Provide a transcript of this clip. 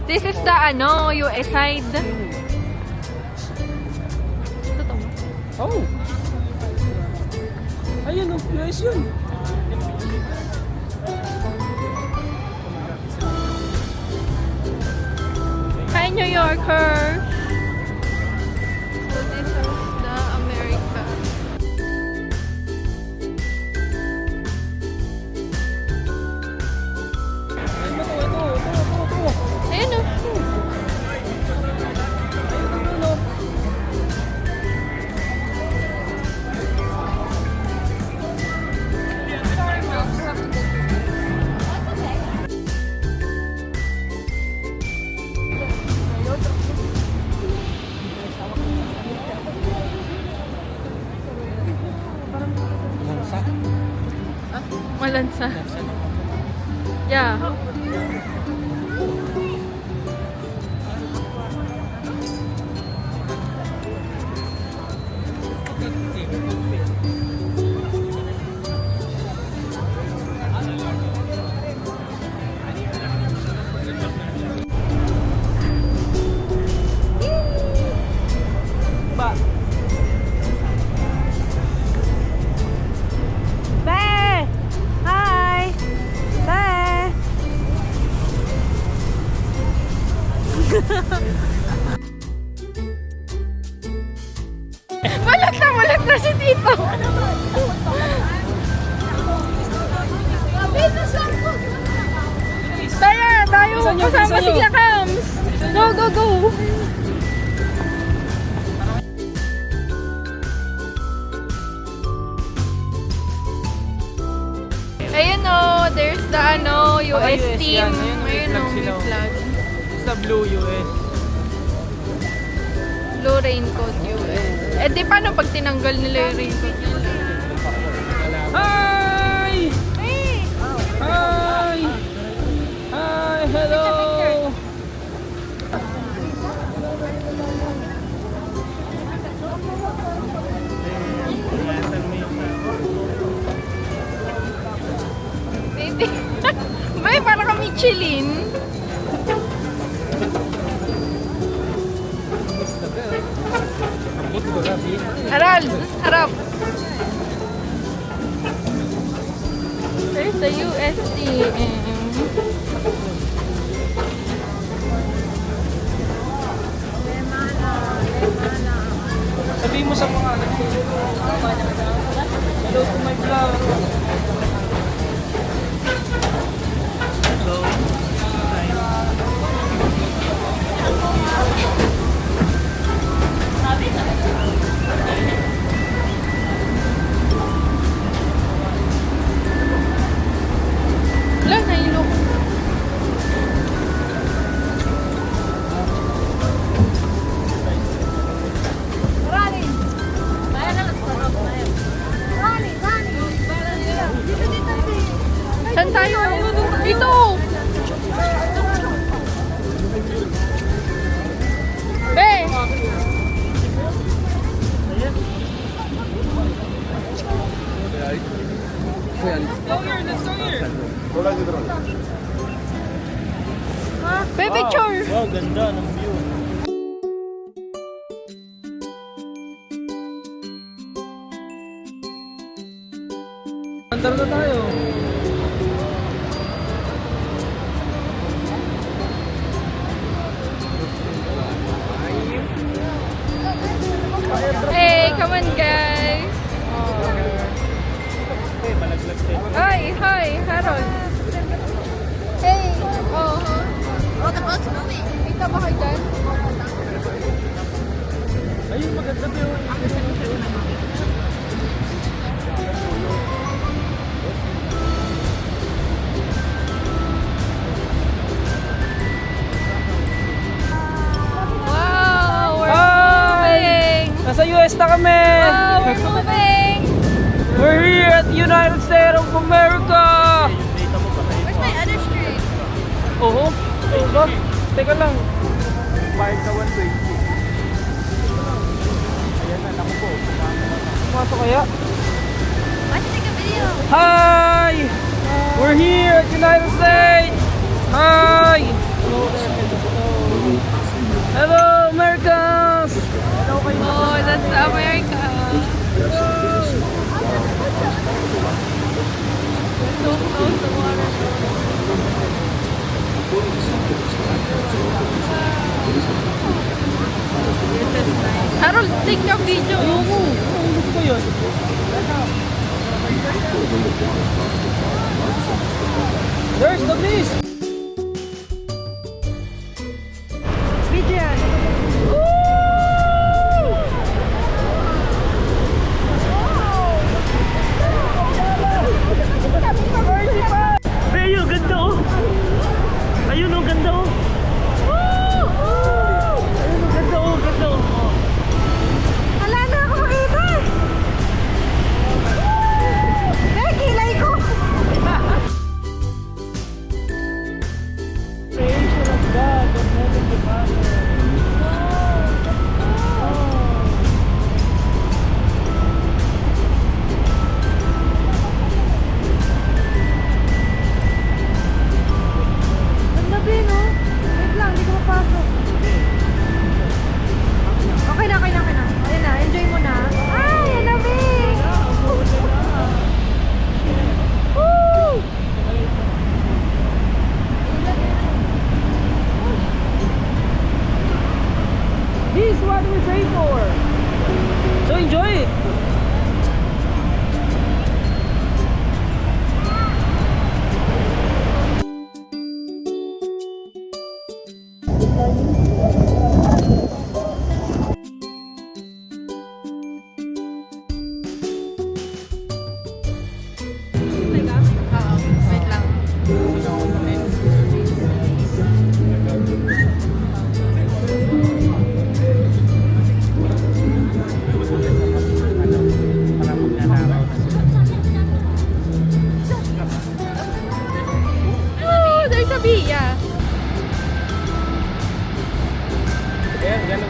This is the US side. Totoo. Oh! Ayun oh, US yun. Hi, New Yorker! So this is the America. Ito. Ayun o. Malansa. Yeah. Ba? Bye! Hi! Bye! Malat na si Tito! Tayo! Kasama si Kams! Go! Ayun o, there's the US team. Ayun o, may flag. Sa blue US. Blue raincoat US. Eh di paano pag tinanggal nila yung raincoat nila? Hi! Hey! Hi! Hi! Hello! Baby! Bay, para kami chillin. Aral! Harap! There's the USTM. Sabihin mo sa mga hello to my vlog. Wala, nahilo ko. Saan tayo? Dito! Be! Be, picture! Wow, ganda ng view. Andar na tayo. Hey, come on guys! Hi, Harold! Hey! Oh, Kita ba kayo dyan? Ayun, maganda view. Wow! We're Hi! moving! Nasa US na kami! Wow! We're moving! We're here at United States of America! Where's my other street? Oo. Ba? Teka lang. Bayad sa 120. Ayan na, naku po. Pumasok kaya? Watch take a video! Hi! We're here at United States! Hi! Harold, take a video. Gusto ko yun. There's the beast! Video yan. Ayun, ganda oh! Ayun oh, ganda oh! Ayun oh, ganda oh, ganda oh! Hala na ako makita. Eh, kilay ko. Creation of God, the Heavenly Father. Ganda ba no? Wait lang, hindi ko mapasok. Okay na, okay na, okay na. Ayun na, enjoy mo na. Ay, ang lamig! Woo! This is what we pray for. So enjoy it. Oo, wait lang. Oh, there's a bee, yeah. Ayan, ganun